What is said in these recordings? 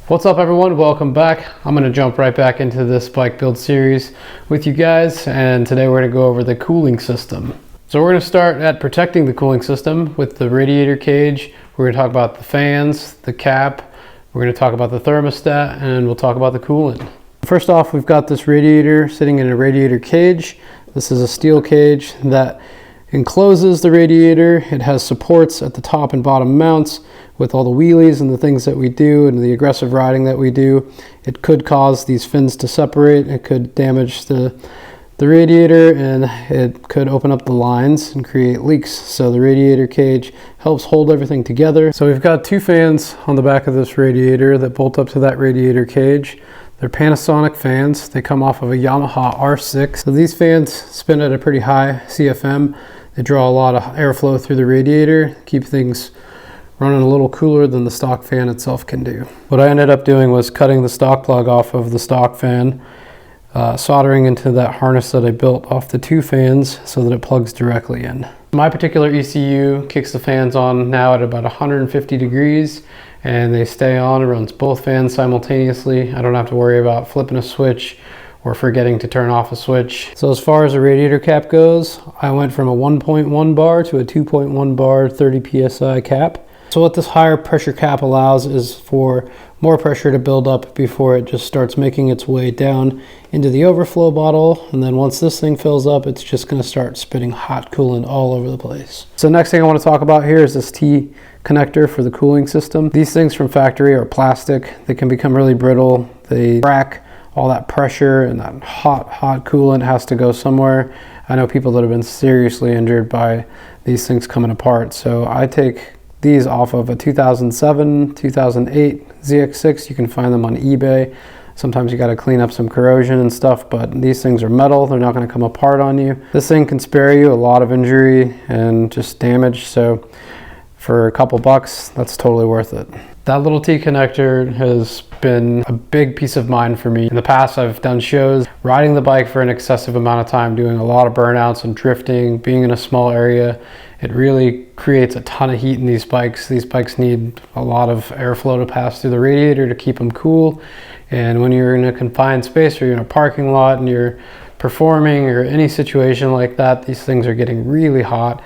What's up everyone, welcome back. I'm going to jump right back into this bike build series with you guys, and today we're going to go over the cooling system. So we're going to start at protecting the cooling system with the radiator cage. We're going to talk about the fans, the cap, we're going to talk about the thermostat, and we'll talk about the coolant. First off, we've got this radiator sitting in a radiator cage. This is a steel cage that encloses the radiator. It has supports at the top and bottom mounts. With all the wheelies and the things that we do and the aggressive riding that we do, it could cause these fins to separate. It could damage the radiator, and it could open up the lines and create leaks. So the radiator cage helps hold everything together. So we've got two fans on the back of this radiator that bolt up to that radiator cage. They're Panasonic fans. They come off of a Yamaha R6. So these fans spin at a pretty high CFM. They draw a lot of airflow through the radiator, keep things running a little cooler than the stock fan itself can do. What I ended up doing was cutting the stock plug off of the stock fan, soldering into that harness that I built off the two fans so that it plugs directly in. My particular ECU kicks the fans on now at about 150 degrees, and they stay on. It runs both fans simultaneously. I don't have to worry about flipping a switch or forgetting to turn off a switch. So as far as the radiator cap goes, I went from a 1.1 bar to a 2.1 bar 30 psi cap. So what this higher pressure cap allows is for more pressure to build up before it just starts making its way down into the overflow bottle. And then once this thing fills up, it's just going to start spitting hot coolant all over the place. So next thing I want to talk about here is this T connector for the cooling system. These things from factory are plastic. They can become really brittle. They crack. All that pressure and that hot coolant has to go somewhere. I know people that have been seriously injured by these things coming apart. So I take these off of a 2007, 2008 ZX6. You can find them on eBay. Sometimes you got to clean up some corrosion and stuff, but these things are metal. They're not going to come apart on you. This thing can spare you a lot of injury and just damage. So for a couple bucks, that's totally worth it. That little T connector has been a big peace of mind for me. In the past, I've done shows riding the bike for an excessive amount of time, doing a lot of burnouts and drifting, being in a small area. It really creates a ton of heat in these bikes. These bikes need a lot of airflow to pass through the radiator to keep them cool. And when you're in a confined space or you're in a parking lot and you're performing or any situation like that, these things are getting really hot.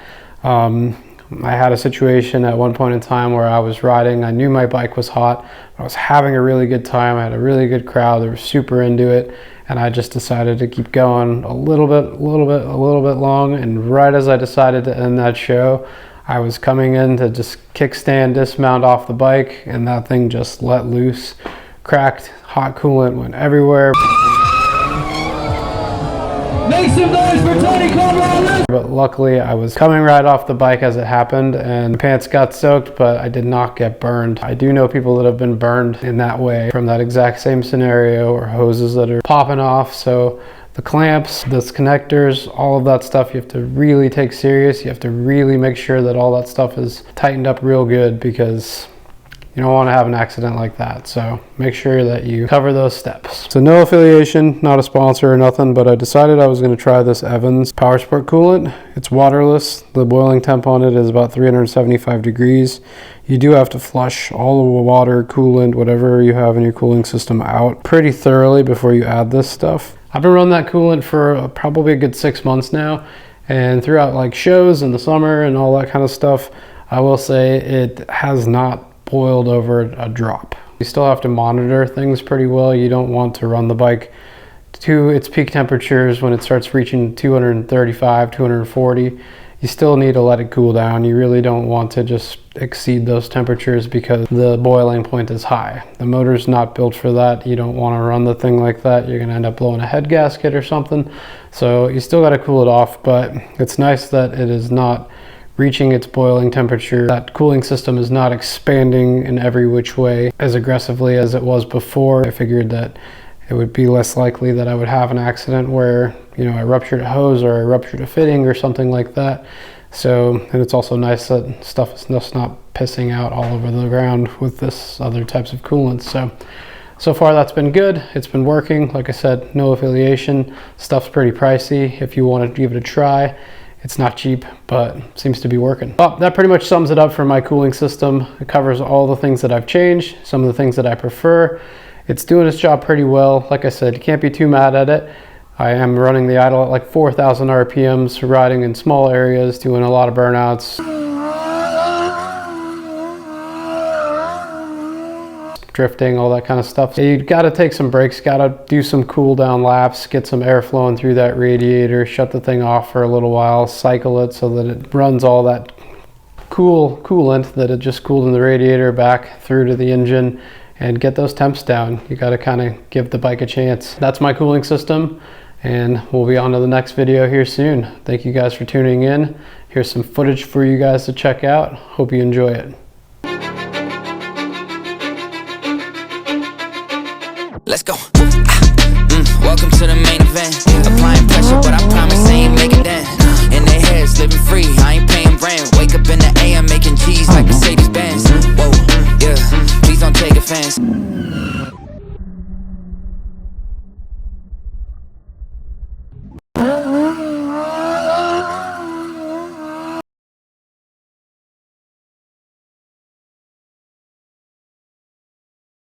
I had a situation at one point in time where I was riding. I knew my bike was hot. I was having a really good time. I had a really good crowd. They were super into it. And I just decided to keep going a little bit long. And right as I decided to end that show, I was coming in to just kickstand, dismount off the bike, and that thing just let loose, cracked, hot coolant went everywhere. Make some noise for Tony Conrad! But luckily I was coming right off the bike as it happened, and the pants got soaked, but I did not get burned. I do know people that have been burned in that way from that exact same scenario, or hoses that are popping off. So the clamps, the connectors, all of that stuff you have to really take serious. You have to really make sure that all that stuff is tightened up real good, because you don't want to have an accident like that. So make sure that you cover those steps. So no affiliation, not a sponsor or nothing, but I decided I was going to try this Evans Power Sport coolant. It's waterless. The boiling temp on it is about 375 degrees. You do have to flush all of the water, coolant, whatever you have in your cooling system out pretty thoroughly before you add this stuff. I've been running that coolant for probably a good 6 months now, and throughout like shows in the summer and all that kind of stuff, I will say it has not boiled over a drop. You still have to monitor things pretty well. You don't want to run the bike to its peak temperatures when it starts reaching 235, 240. You still need to let it cool down. You really don't want to just exceed those temperatures because the boiling point is high. The motor's not built for that. You don't want to run the thing like that. You're going to end up blowing a head gasket or something. So you still got to cool it off, but it's nice that it is not reaching its boiling temperature. That cooling system is not expanding in every which way as aggressively as it was before. I figured that it would be less likely that I would have an accident where, you know, I ruptured a hose or I ruptured a fitting or something like that. So, and it's also nice that stuff is just not pissing out all over the ground with this other types of coolants. So far that's been good. It's been working. Like I said, no affiliation. Stuff's pretty pricey if you want to give it a try. It's not cheap, but seems to be working. Well, that pretty much sums it up for my cooling system. It covers all the things that I've changed, some of the things that I prefer. It's doing its job pretty well. Like I said, you can't be too mad at it. I am running the idle at like 4,000 RPMs, riding in small areas, doing a lot of burnouts. Drifting, all that kind of stuff. So you gotta take some breaks, gotta do some cool down laps, get some air flowing through that radiator, shut the thing off for a little while, cycle it so that it runs all that coolant that it just cooled in the radiator back through to the engine, and get those temps down. You gotta kind of give the bike a chance. That's my cooling system, and we'll be on to the next video here soon. Thank you guys for tuning in. Here's some footage for you guys to check out. Hope you enjoy it. Let's go. Welcome to the main event. Applying pressure, but I promise I ain't making that. In their heads, living free, I ain't paying rent. Wake up in the AM, making G's like Mercedes Benz. Whoa, yeah, please don't take offense.